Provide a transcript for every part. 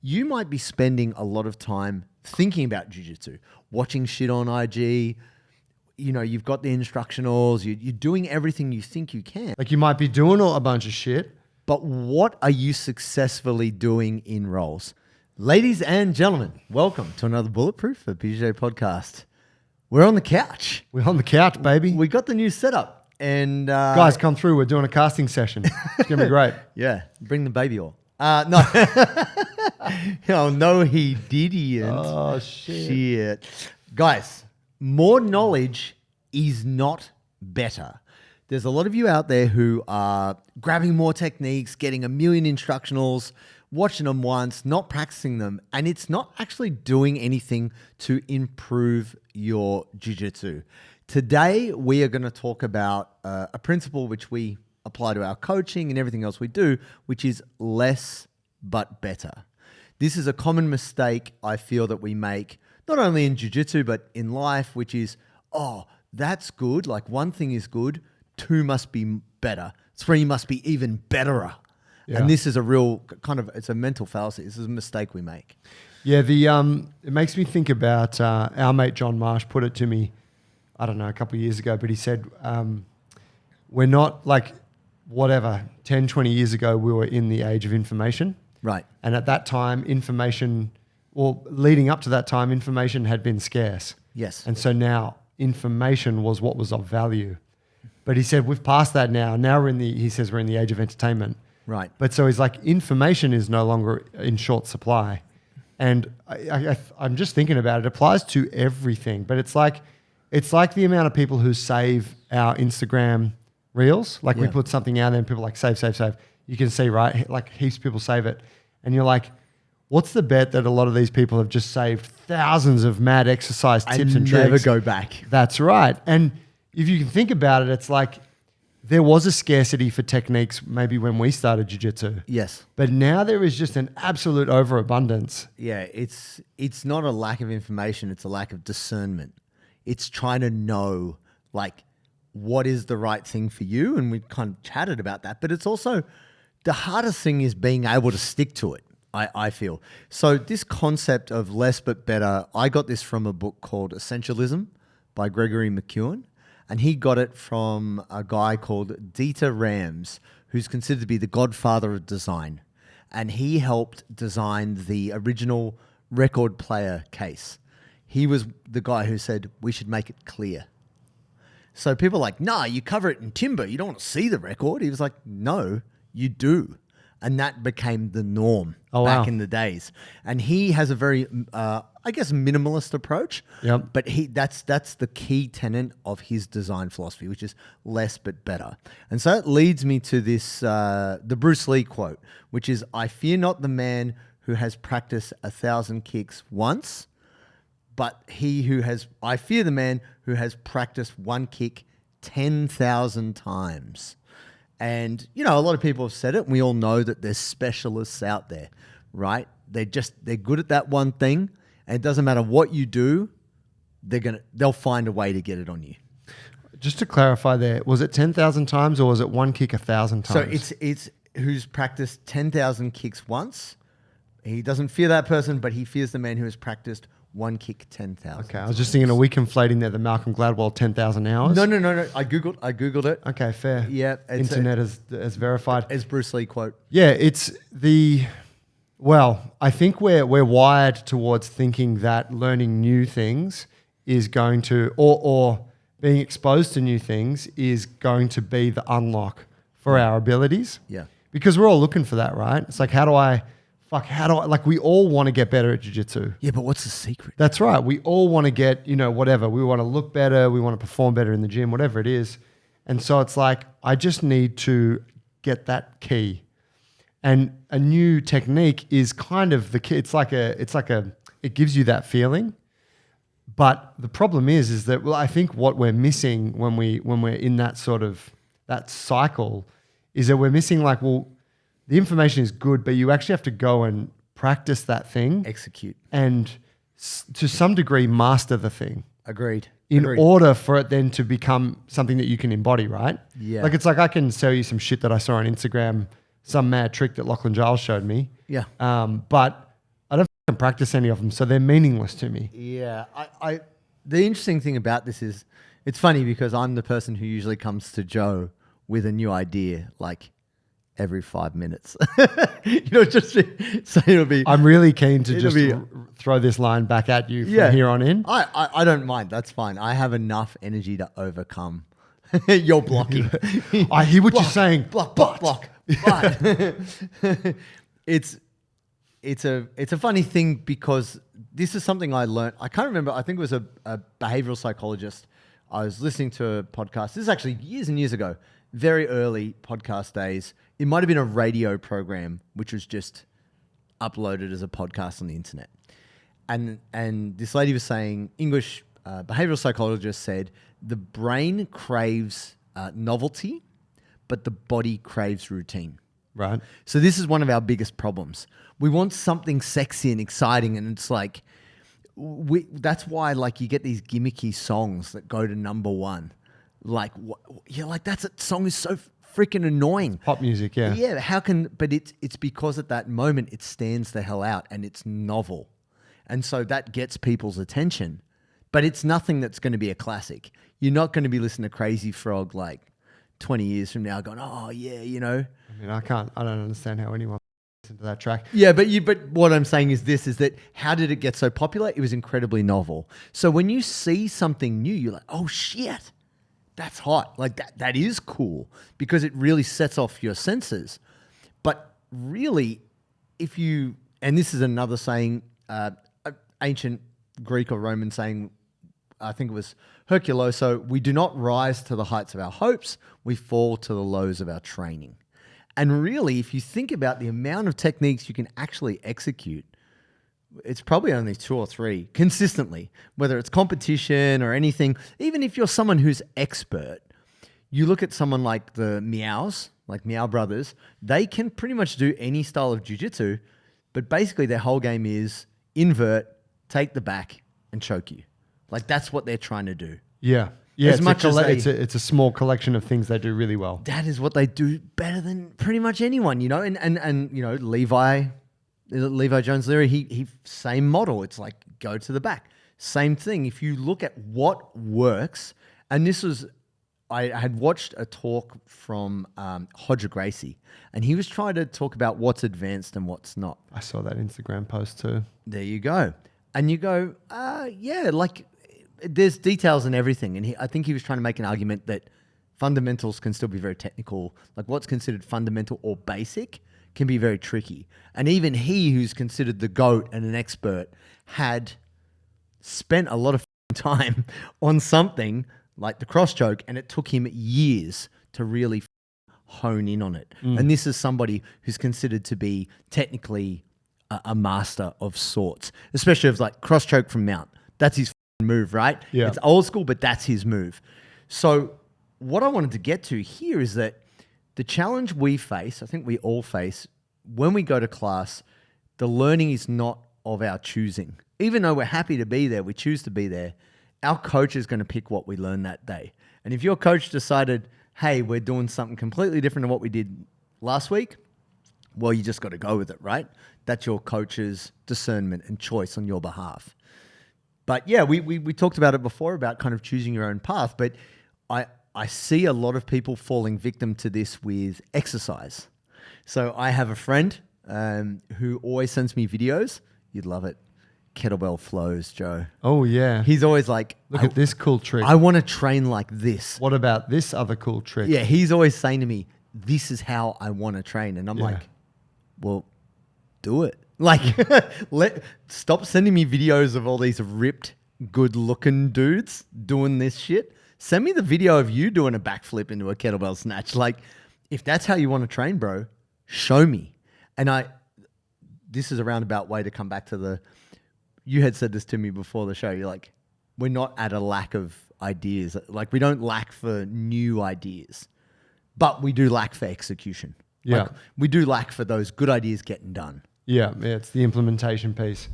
you might be spending a lot of time thinking about jiu-jitsu, watching shit on IG. You know, you've got the instructionals. You're doing everything you think you can. Like you might be doing a bunch of shit. But what are you successfully doing in roles? Ladies and gentlemen, welcome to another Bulletproof, a BJJ podcast. We're on the couch. We're on the couch, baby. We got the new setup. And guys, come through. We're doing a casting session. It's going to be great. Yeah, bring the baby oil. No. Oh, no, he didn't. Oh, shit. Guys, more knowledge is not better. There's a lot of you out there who are grabbing more techniques, getting a million instructionals, watching them once, not practicing them, and it's not actually doing anything to improve your jiu-jitsu. Today, we are going to talk about a principle which we apply to our coaching and everything else we do, which is less but better. This is a common mistake I feel that we make, not only in jiu-jitsu, but in life, which is, oh, that's good. Like one thing is good, two must be better. Three must be even betterer. Yeah. And this is a real kind of, it's a mental fallacy. This is a mistake we make. Yeah, it makes me think about our mate John Marsh put it to me, I don't know, a couple of years ago, but he said, we're not like, 10, 20 years ago, we were in the age of information. Right. And at that time, leading up to that time, information had been scarce. Yes. And so now information was what was of value. But he said, we've passed that now. Now we're in the age of entertainment. Right. But so he's like, information is no longer in short supply. And I'm just thinking about it. It applies to everything. But it's like the amount of people who save our Instagram reels. Like we put something out there and people are like, save. You can see, right? Like heaps of people save it. And you're like, what's the bet that a lot of these people have just saved thousands of mad exercise tips and tricks? Never go back. That's right. And if you can think about it, it's like there was a scarcity for techniques maybe when we started jiu-jitsu. Yes. But now there is just an absolute overabundance. Yeah, it's not a lack of information, it's a lack of discernment. It's trying to know like what is the right thing for you, and we kind of chatted about that, but it's also the hardest thing is being able to stick to it, I feel. So this concept of less but better, I got this from a book called Essentialism by Gregory McEwen. And he got it from a guy called Dieter Rams, who's considered to be the godfather of design. And he helped design the original record player case. He was the guy who said, we should make it clear. So people are like, nah, you cover it in timber. You don't want to see the record. He was like, no, you do. And that became the norm back in the days. And he has a very, minimalist approach. Yep. But that's the key tenet of his design philosophy, which is less but better. And so it leads me to this, the Bruce Lee quote, which is, I fear not the man who has practiced 1,000 kicks once, but I fear the man who has practiced one kick 10,000 times. And, you know, a lot of people have said it, and we all know that there's specialists out there, right? They're good at that one thing, and it doesn't matter what you do, they'll find a way to get it on you. Just to clarify there, was it 10,000 times or was it one kick 1,000 times? So it's who's practiced 10,000 kicks once. He doesn't fear that person, but he fears the man who has practiced one kick 10,000. Okay, I was just thinking, are we conflating there the Malcolm Gladwell 10,000 hours? No. I googled it. Okay, fair. Yeah, internet has verified. As Bruce Lee quote. Yeah, I think we're wired towards thinking that learning new things is going to, or being exposed to new things is going to be the unlock for our abilities. Yeah. Because we're all looking for that, right? It's like, how do I, like we all want to get better at jiu-jitsu. Yeah, but what's the secret? That's right. We all want to get, whatever. We want to look better. We want to perform better in the gym, whatever it is. And so it's like, I just need to get that key. And a new technique is kind of the key. It gives you that feeling. But the problem is that, I think what we're missing when we're in that sort of, that cycle is that we're missing the information is good, but you actually have to go and practice that thing. Execute. And to some degree, master the thing. Agreed. In order for it then to become something that you can embody, right? Yeah. Like it's like I can sell you some shit that I saw on Instagram, some mad trick that Lachlan Giles showed me. Yeah. But don't practice any of them, so they're meaningless to me. Yeah. The interesting thing about this is it's funny because I'm the person who usually comes to Joe with a new idea like every 5 minutes. Just so it'll be. I'm really keen to just throw this line back at you from here on in. I don't mind. That's fine. I have enough energy to overcome your blocking. I hear what you're saying. Block. But it's a funny thing because this is something I learned. I can't remember. I think it was a behavioral psychologist. I was listening to a podcast. This is actually years and years ago, very early podcast days. It might have been a radio program, which was just uploaded as a podcast on the internet. And this lady was saying, English behavioral psychologist said, the brain craves novelty, but the body craves routine. Right. So this is one of our biggest problems. We want something sexy and exciting, and it's like that's why like you get these gimmicky songs that go to number one. Like you're like that song is so freaking annoying. Pop music, yeah. Yeah, but it's because at that moment it stands the hell out and it's novel. And so that gets people's attention. But it's nothing that's going to be a classic. You're not going to be listening to Crazy Frog like 20 years from now going, oh yeah, I mean, I don't understand how anyone listen to that track. Yeah, but what I'm saying is that how did it get so popular? It was incredibly novel. So when you see something new, you're like, oh shit, that's hot. Like that is cool because it really sets off your senses. But really, and this is another saying, ancient Greek or Roman saying, I think it was Herculoso, we do not rise to the heights of our hopes, we fall to the lows of our training. And really, if you think about the amount of techniques you can actually execute, it's probably only 2 or 3 consistently, whether it's competition or anything. Even if you're someone who's expert, you look at someone like the Meows, like Meow Brothers, they can pretty much do any style of jiu-jitsu, but basically their whole game is invert, take the back, and choke you. Like that's what they're trying to do. Yeah. Yeah, it's a small collection of things they do really well. That is what they do better than pretty much anyone, and Levi Jones Leary, he same model. It's like go to the back. Same thing. If you look at what works, and I had watched a talk from Hodger Gracie, and he was trying to talk about what's advanced and what's not. I saw that Instagram post too. There you go. And you go, yeah, like there's details in everything. And I think he was trying to make an argument that fundamentals can still be very technical. Like what's considered fundamental or basic can be very tricky. And even he, who's considered the GOAT and an expert, had spent a lot of time on something like the cross choke, and it took him years to really hone in on it. And this is somebody who's considered to be technically a master of sorts, especially of like cross choke from mount. That's his move, right? Yeah. It's old school, but that's his move. So what I wanted to get to here is that the challenge we face, I think we all face, when we go to class, the learning is not of our choosing. Even though we're happy to be there, we choose to be there, our coach is going to pick what we learn that day. And if your coach decided, hey, we're doing something completely different than what we did last week, well, you just got to go with it, right? That's your coach's discernment and choice on your behalf. But yeah, we talked about it before about kind of choosing your own path, but I see a lot of people falling victim to this with exercise. So I have a friend who always sends me videos. You'd love it. Kettlebell flows, Joe. Oh, yeah. He's always like, look at this cool trick. I want to train like this. What about this other cool trick? Yeah, he's always saying to me, this is how I want to train. And I'm like, well, do it. Like, stop sending me videos of all these ripped, good-looking dudes doing this shit. Send me the video of you doing a backflip into a kettlebell snatch. Like, if that's how you want to train, bro, show me. And this is a roundabout way to come back to you had said this to me before the show. You're like, we're not at a lack of ideas. Like, we don't lack for new ideas, but we do lack for execution. Yeah. Like, we do lack for those good ideas getting done. Yeah, it's the implementation piece.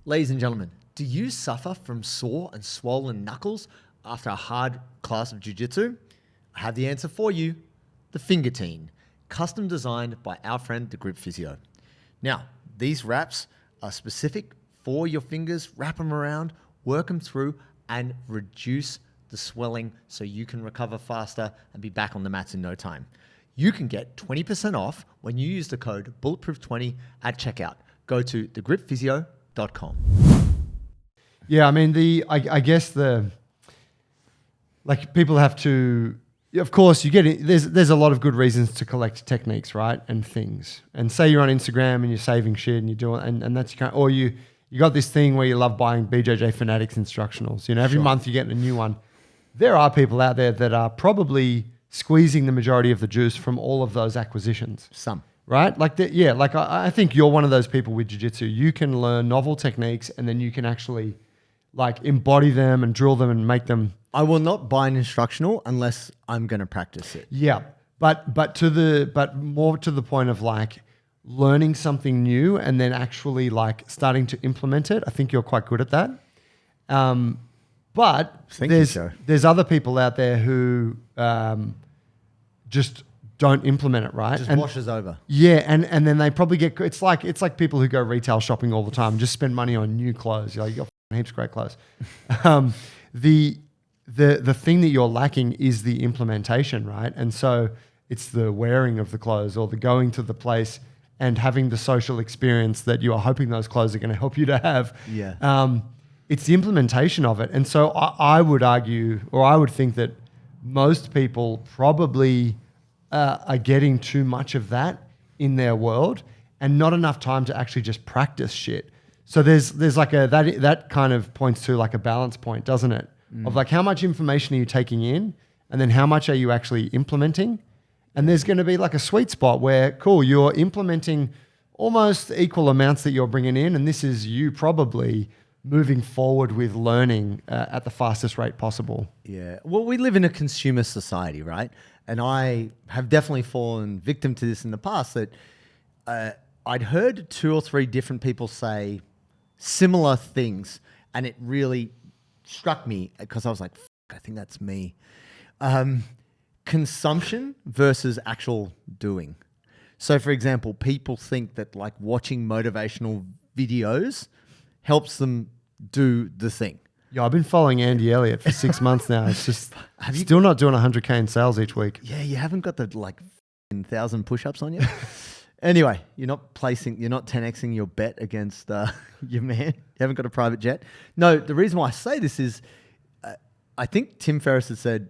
Ladies and gentlemen, do you suffer from sore and swollen knuckles after a hard class of jiu-jitsu? I have the answer for you, the Fingertine, custom designed by our friend, the Grip Physio. Now, these wraps are specific for your fingers, wrap them around, work them through, and reduce the swelling so you can recover faster and be back on the mats in no time. You can get 20% off when you use the code Bulletproof20 at checkout. Go to thegripphysio.com. Yeah, I mean, I guess people have to, of course, there's a lot of good reasons to collect techniques, right? And things. And say you're on Instagram and you're saving shit and you're doing, and that's your kind, or you got this thing where you love buying BJJ Fanatics Instructionals. Every month you're getting a new one. There are people out there that are probably squeezing the majority of the juice from all of those acquisitions. Some. Right? I think you're one of those people with jiu-jitsu. You can learn novel techniques and then you can actually embody them and drill them and make them. I will not buy an instructional unless I'm going to practice it. Yeah. But more to the point of learning something new and then actually starting to implement it. I think you're quite good at that. But there's other people out there who just don't implement it, right? Just washes over. Yeah, and then they probably get, it's like people who go retail shopping all the time, just spend money on new clothes. You got heaps of great clothes. The thing that you're lacking is the implementation, right? And so it's the wearing of the clothes or the going to the place and having the social experience that you are hoping those clothes are going to help you to have. Yeah. It's the implementation of it. And so I would argue, or I would think that most people probably are getting too much of that in their world and not enough time to actually just practice shit. So there's that kind of points to a balance point, doesn't it? Of how much information are you taking in and then how much are you actually implementing? And there's going to be a sweet spot where, cool, you're implementing almost equal amounts that you're bringing in. And this is you probably moving forward with learning at the fastest rate possible. Yeah. Well, we live in a consumer society, right? And I have definitely fallen victim to this in the past that I'd heard 2 or 3 different people say similar things. And it really struck me because I was like, I think that's me. Consumption versus actual doing. So for example, people think that watching motivational videos helps them do the thing. Yeah, I've been following Andy Elliott for 6 months now. It's just still not doing 100K in sales each week. Yeah, you haven't got the 1,000 push-ups on you. Anyway, you're not 10xing your bet against your man. You haven't got a private jet. No, the reason why I say this is I think Tim Ferriss has said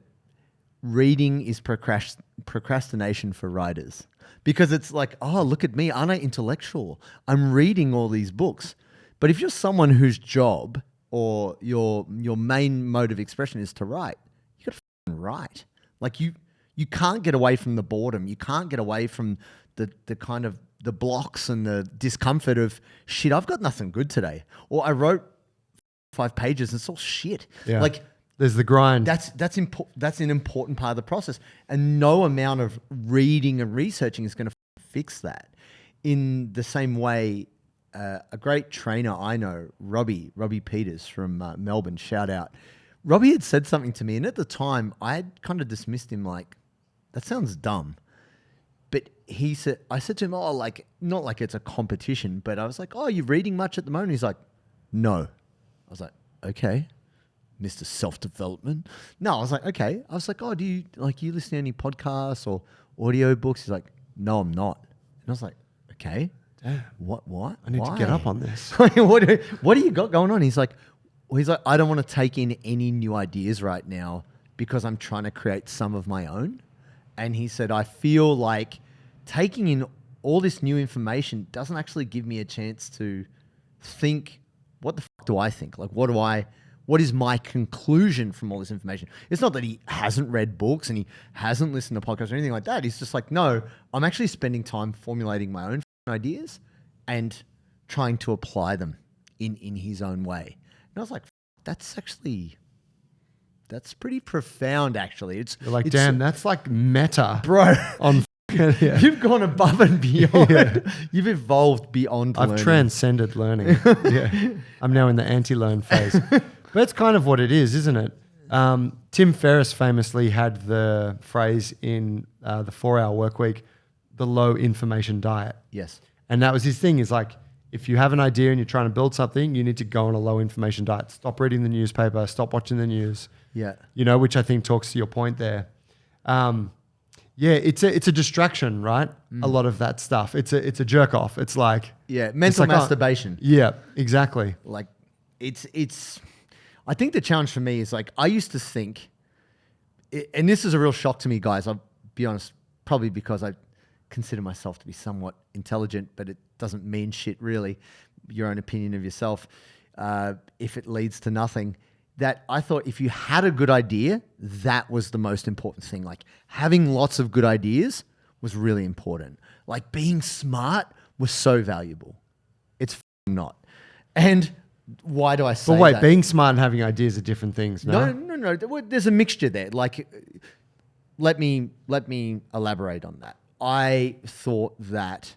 reading is procrastination for writers. Because it's oh, look at me. Aren't I intellectual? I'm reading all these books. But if you're someone whose job or your main mode of expression is to write, you got to write. You can't get away from the boredom. You can't get away from the kind of the blocks and the discomfort of shit. I've got nothing good today, or I wrote 5 pages and it's all shit. Yeah. There's the grind. That's an important part of the process, and no amount of reading and researching is going to fix that. In the same way, a great trainer I know, Robbie Peters from Melbourne, shout out. Robbie had said something to me, and at the time I had kind of dismissed him that sounds dumb. But I said to him, not like it's a competition, but I was like, oh, you reading much at the moment? He's like, no. I was like, okay, Mr. Self-Development. No, I was like, okay. I was like, oh, do you you listen to any podcasts or audio books? He's like, no, I'm not. And I was like, okay. Damn. What? I need to get up on this. what do you got going on? He's like, I don't want to take in any new ideas right now because I'm trying to create some of my own. And he said, I feel like taking in all this new information doesn't actually give me a chance to think, what the fuck do I think? What is my conclusion from all this information? It's not that he hasn't read books and he hasn't listened to podcasts or anything like that. He's just no, I'm actually spending time formulating my own ideas and trying to apply them in his own way. And I was like, that's pretty profound, actually. You're damn, that's meta. Bro, yeah. You've gone above and beyond. Yeah. You've evolved beyond I've learning. Transcended learning. Yeah. I'm now in the anti-learn phase. But it's kind of what it is, isn't it? Tim Ferriss famously had the phrase in the 4-Hour Workweek, the low information diet. Yes. And that was his thing, is if you have an idea and you're trying to build something, you need to go on a low information diet. Stop reading the newspaper, stop watching the news. Yeah. You know, which I think talks to your point there. Yeah, it's a distraction, right? A lot of that stuff. It's a jerk off. It's like mental like, masturbation. Yeah, exactly. Like it's I think the challenge for me is like I used to think, and this is a real shock to me, guys. I'll be honest, probably because I consider myself to be somewhat intelligent, but it doesn't mean shit really. Your own opinion of yourself, if it leads to nothing. That I thought if you had a good idea, that was the most important thing. Like having lots of good ideas was really important. Like being smart was so valuable. It's not. And why do I say that? But wait, being smart and having ideas are different things, no? No. There's a mixture there. Like, let me elaborate on that. I thought that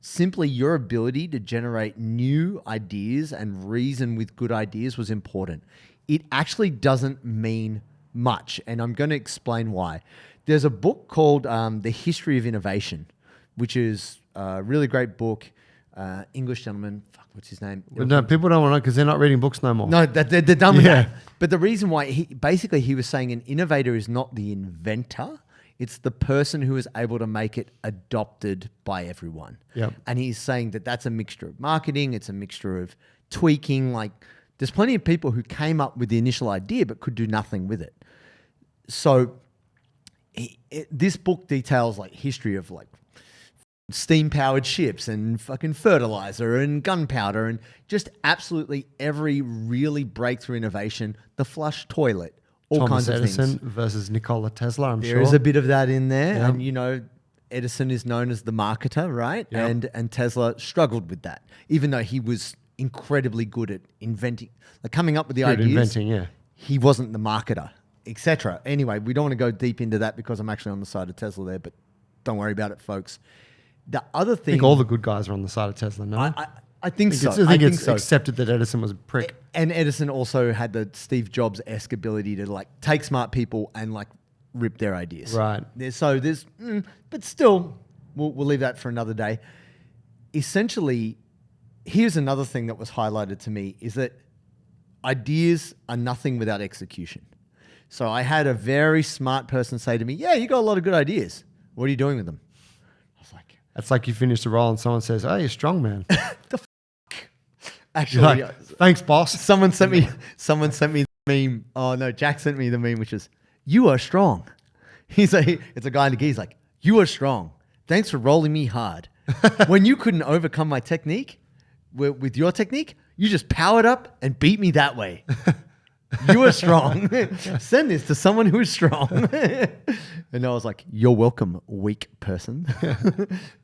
simply your ability to generate new ideas and reason with good ideas was important. It actually doesn't mean much, and I'm going to explain why. There's a book called The History of Innovation, which is a really great book. English gentleman, what's his name? No, people don't want to know because they're not reading books no more. No, they're done with that. But the reason why, he was saying an innovator is not the inventor. It's the person who is able to make it adopted by everyone. Yep. And he's saying that that's a mixture of marketing. It's a mixture of tweaking. Like there's plenty of people who came up with the initial idea but could do nothing with it. So this book details like history of like steam-powered ships and fucking fertilizer and gunpowder and just absolutely every really breakthrough innovation, the flush toilet, all Thomas kinds of Edison things. versus Nikola Tesla, I'm sure. There is a bit of that in there. Yeah. And, you know, Edison is known as the marketer, right? Yeah. And Tesla struggled with that, even though he was incredibly good at inventing, like coming up with the ideas. Inventing, yeah. He wasn't the marketer, etc. Anyway, we don't want to go deep into that because I'm actually on the side of Tesla there, but don't worry about it, folks. The other thing... I think all the good guys are on the side of Tesla, no? I think so. I think it's so. accepted that Edison was a prick. And Edison also had the Steve Jobs-esque ability to like take smart people and like rip their ideas. Right. But still, we'll leave that for another day. Essentially, here's another thing that was highlighted to me is that ideas are nothing without execution. So I had a very smart person say to me, yeah, you got a lot of good ideas. What are you doing with them? I was like... That's like you finish the role and someone says, oh, you're strong, man. Actually, like, thanks, boss. Someone sent me the meme. Oh no, Jack sent me the meme, which is, you are strong. It's a guy in the gi. He's like, you are strong. Thanks for rolling me hard. When you couldn't overcome my technique, with your technique, you just powered up and beat me that way. You are strong. Send this to someone who is strong. And I was like, you're welcome, weak person.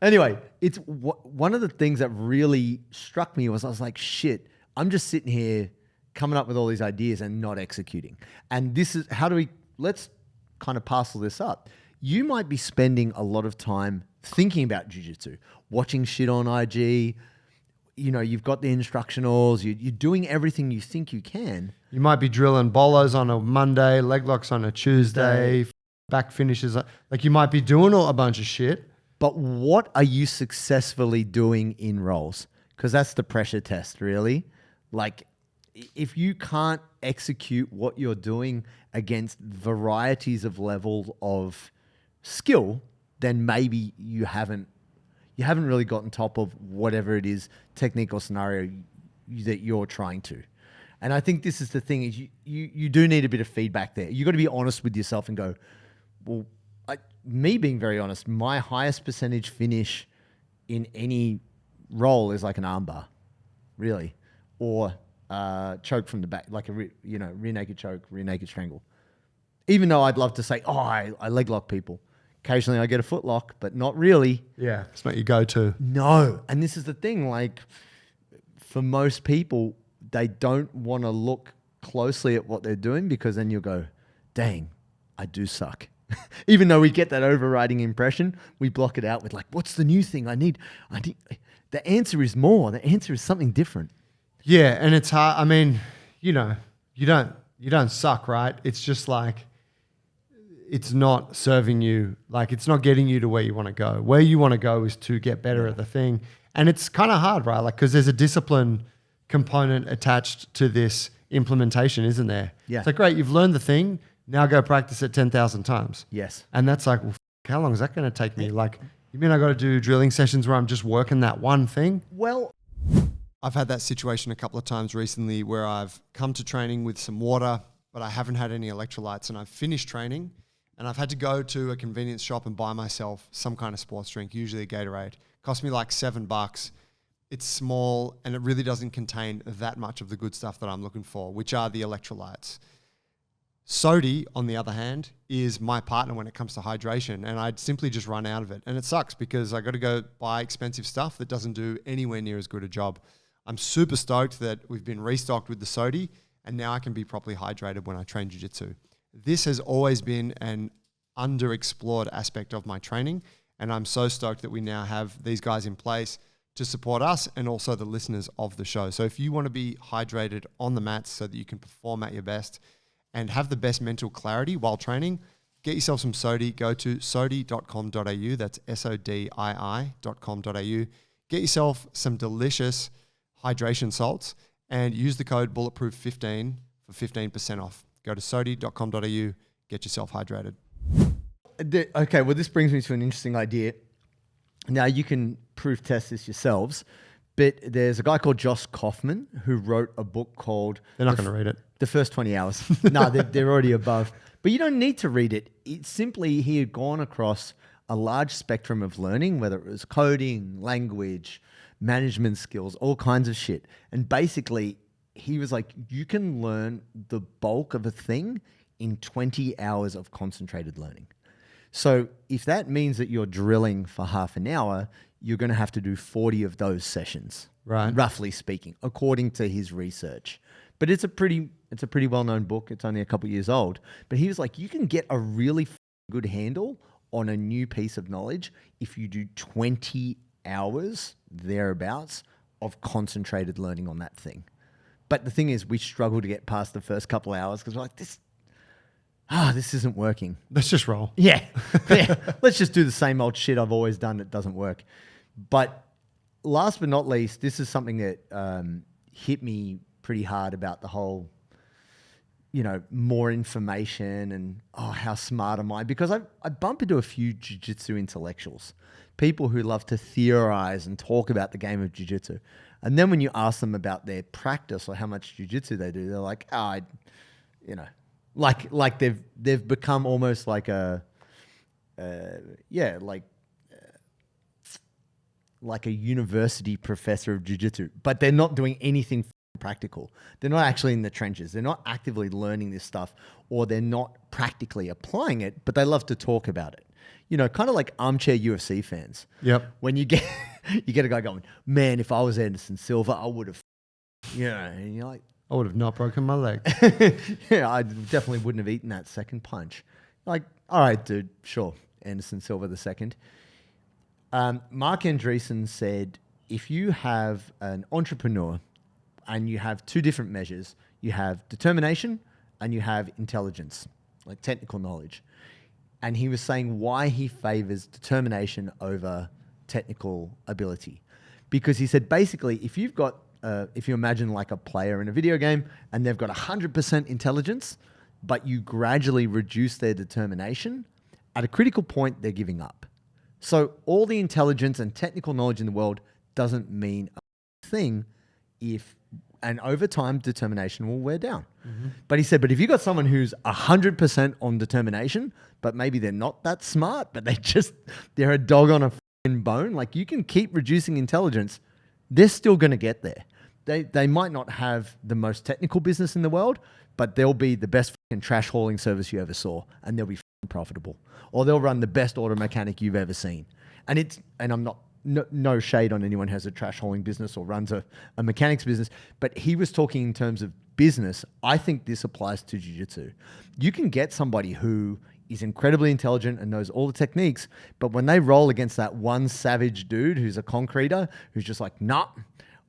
Anyway, it's one of the things that really struck me was I was like, shit, I'm just sitting here coming up with all these ideas and not executing. And this is, let's kind of parcel this up. You might be spending a lot of time thinking about jiu-jitsu, watching shit on IG. You know, you've got the instructionals, you're doing everything you think you can. You might be drilling bolos on a Monday, leg locks on a Tuesday, back finishes. Like you might be doing a bunch of shit. But what are you successfully doing in roles? Because that's the pressure test, really. Like if you can't execute what you're doing against varieties of level of skill, then maybe you haven't really gotten top of whatever it is, technique or scenario that you're trying to. And I think this is the thing is you do need a bit of feedback there. You got to be honest with yourself and go, well, me being very honest, my highest percentage finish in any role is like an armbar, really, or choke from the back, like a rear naked choke, rear naked strangle. Even though I'd love to say, oh, I leg lock people. Occasionally I get a foot lock, but not really. Yeah, it's not your go-to. No. And this is the thing, like for most people, they don't want to look closely at what they're doing because then you'll go, dang, I do suck. Even though we get that overriding impression, we block it out with like, what's the new thing I need? The answer is more. The answer is something different. Yeah, and it's hard. I mean, you don't suck, right? It's just like, it's not serving you, like it's not getting you to where you want to go. Where you want to go is to get better at the thing. And it's kind of hard, right? Like, because there's a discipline component attached to this implementation, isn't there? Yeah. It's like, great, you've learned the thing. Now go practice it 10,000 times. Yes. And that's like, well, how long is that going to take me? Like, you mean I got to do drilling sessions where I'm just working that one thing? Well, I've had that situation a couple of times recently where I've come to training with some water, but I haven't had any electrolytes, and I've finished training and I've had to go to a convenience shop and buy myself some kind of sports drink, usually a Gatorade. Cost me like $7. It's small and it really doesn't contain that much of the good stuff that I'm looking for, which are the electrolytes. Sodi, on the other hand, is my partner when it comes to hydration, and I'd simply just run out of it. And it sucks because I got to go buy expensive stuff that doesn't do anywhere near as good a job. I'm super stoked that we've been restocked with the Sodi, and now I can be properly hydrated when I train jiu-jitsu. This has always been an underexplored aspect of my training, and I'm so stoked that we now have these guys in place to support us and also the listeners of the show. So if you want to be hydrated on the mats so that you can perform at your best and have the best mental clarity while training, get yourself some Sodi. Go to sodi.com.au. That's SODII.com.au. Get yourself some delicious hydration salts and use the code Bulletproof15 for 15% off. Go to sodi.com.au. Get yourself hydrated. Okay, well, this brings me to an interesting idea. Now, you can proof test this yourselves, but there's a guy called Josh Kaufman who wrote a book called... They're not going to read it. The First 20 Hours. No, they're already above. But you don't need to read it. It's simply he had gone across a large spectrum of learning, whether it was coding, language, management skills, all kinds of shit. And basically, he was like, you can learn the bulk of a thing in 20 hours of concentrated learning. So if that means that you're drilling for half an hour, you're going to have to do 40 of those sessions, right? Roughly speaking, according to his research. But it's a pretty well-known book. It's only a couple of years old. But he was like, you can get a really good handle on a new piece of knowledge if you do 20 hours, thereabouts, of concentrated learning on that thing. But the thing is, we struggle to get past the first couple of hours because we're like, this isn't working. Let's just roll. Yeah. Let's just do the same old shit I've always done that doesn't work. But last but not least, this is something that hit me pretty hard about the whole, more information and, how smart am I? Because I bump into a few jiu-jitsu intellectuals, people who love to theorize and talk about the game of jiu-jitsu. And then when you ask them about their practice or how much jiu-jitsu they do, they're like, like they've become almost like like a university professor of jiu-jitsu, but they're not doing anything practical. They're not actually in the trenches. They're not actively learning this stuff, or they're not practically applying it, but they love to talk about it. Kind of like armchair UFC fans. Yep. When you get a guy going, man, if I was Anderson Silva, I would have, and you're like, I would have not broken my leg. Yeah, I definitely wouldn't have eaten that second punch. Like, all right, dude, sure. Anderson Silva the second. Mark Andreessen said, if you have an entrepreneur and you have two different measures, you have determination and you have intelligence, like technical knowledge. And he was saying why he favors determination over technical ability. Because he said, basically, if you imagine like a player in a video game and they've got 100% intelligence, but you gradually reduce their determination, at a critical point, they're giving up. So all the intelligence and technical knowledge in the world doesn't mean a thing and over time, determination will wear down. Mm-hmm. But he said, but if you've got someone who's 100% on determination, but maybe they're not that smart, but they're a dog on a f***ing bone, like you can keep reducing intelligence, they're still going to get there. They might not have the most technical business in the world, but they'll be the best f***ing trash hauling service you ever saw, and they'll be f***ing profitable. Or they'll run the best auto mechanic you've ever seen. And I'm not, no shade on anyone who has a trash hauling business or runs a mechanics business, but he was talking in terms of business. I think this applies to jiu-jitsu. You can get somebody who is incredibly intelligent and knows all the techniques, but when they roll against that one savage dude who's a concreter, who's just like, nah,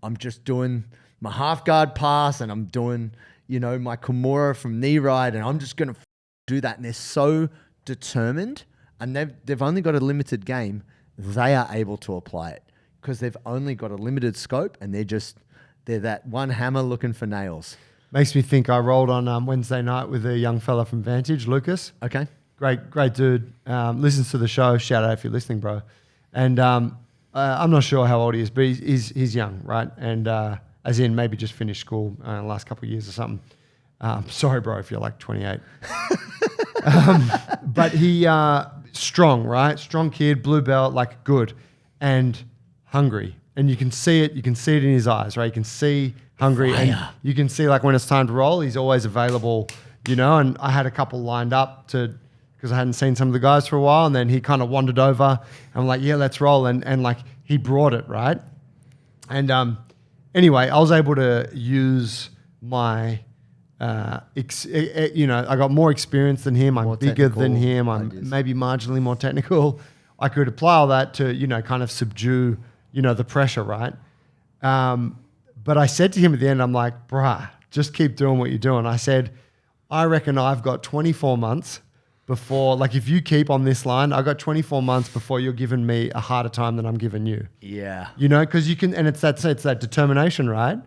I'm just doing my half guard pass and I'm doing, my Kimura from knee right, and I'm just going to do that. And they're so determined, and they've only got a limited game, they are able to apply it because they've only got a limited scope and they're that one hammer looking for nails. Makes me think I rolled on Wednesday night with a young fella from Vantage, Lucas. Okay. Great dude. Listens to the show. Shout out if you're listening, bro. And I'm not sure how old he is, but he's young, right? And as in maybe just finished school the last couple of years or something. Sorry, bro, if you're like 28. But he strong, right? Strong kid, blue belt, like good, and hungry. And you can see it. You can see it in his eyes, right? You can see hungry, and you can see like when it's time to roll, he's always available, you know. And I had a couple lined up because I hadn't seen some of the guys for a while, and then he kind of wandered over. And I'm like, yeah, let's roll, and like he brought it, right? And anyway, I was able to use my I got more experience than him. I'm bigger than him. I'm maybe marginally more technical. I could apply all that to, kind of subdue, the pressure, right? But I said to him at the end, I'm like, bruh, just keep doing what you're doing. I said, I reckon I've got 24 months before, like if you keep on this line, I got 24 months before you're giving me a harder time than I'm giving you. Yeah. Because you can, and it's that determination, right?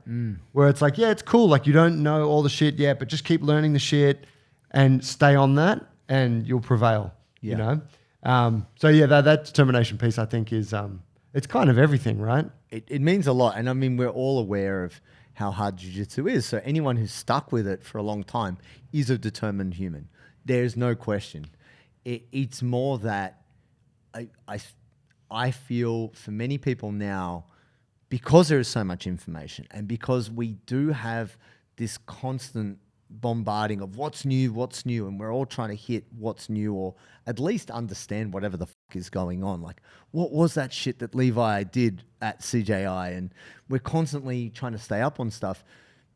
Where it's like, yeah, it's cool. Like you don't know all the shit yet, but just keep learning the shit and stay on that and you'll prevail, So yeah, that determination piece I think is, it's kind of everything, right? It means a lot. And I mean, we're all aware of how hard jiu-jitsu is. So anyone who's stuck with it for a long time is a determined human. There's no question. It's more that I feel for many people now, because there is so much information and because we do have this constant bombarding of what's new, and we're all trying to hit what's new or at least understand whatever the fuck is going on. Like, what was that shit that Levi did at CJI? And we're constantly trying to stay up on stuff.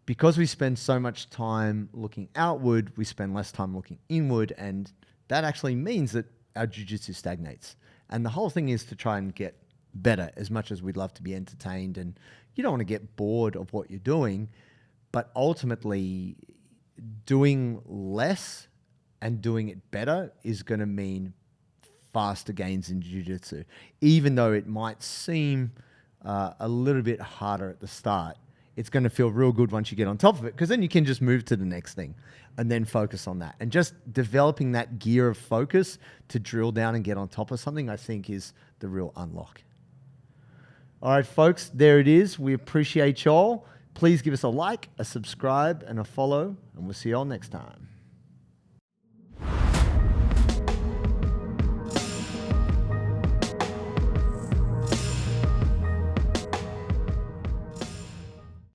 Because we spend so much time looking outward, we spend less time looking inward, and that actually means that our jiu-jitsu stagnates. And the whole thing is to try and get better as much as we'd love to be entertained, and you don't want to get bored of what you're doing, but ultimately doing less and doing it better is going to mean faster gains in jiu-jitsu, even though it might seem a little bit harder at the start. It's going to feel real good once you get on top of it, because then you can just move to the next thing and then focus on that. And just developing that gear of focus to drill down and get on top of something, I think is the real unlock. All right, folks, there it is. We appreciate y'all. Please give us a like, a subscribe, and a follow, and we'll see y'all next time.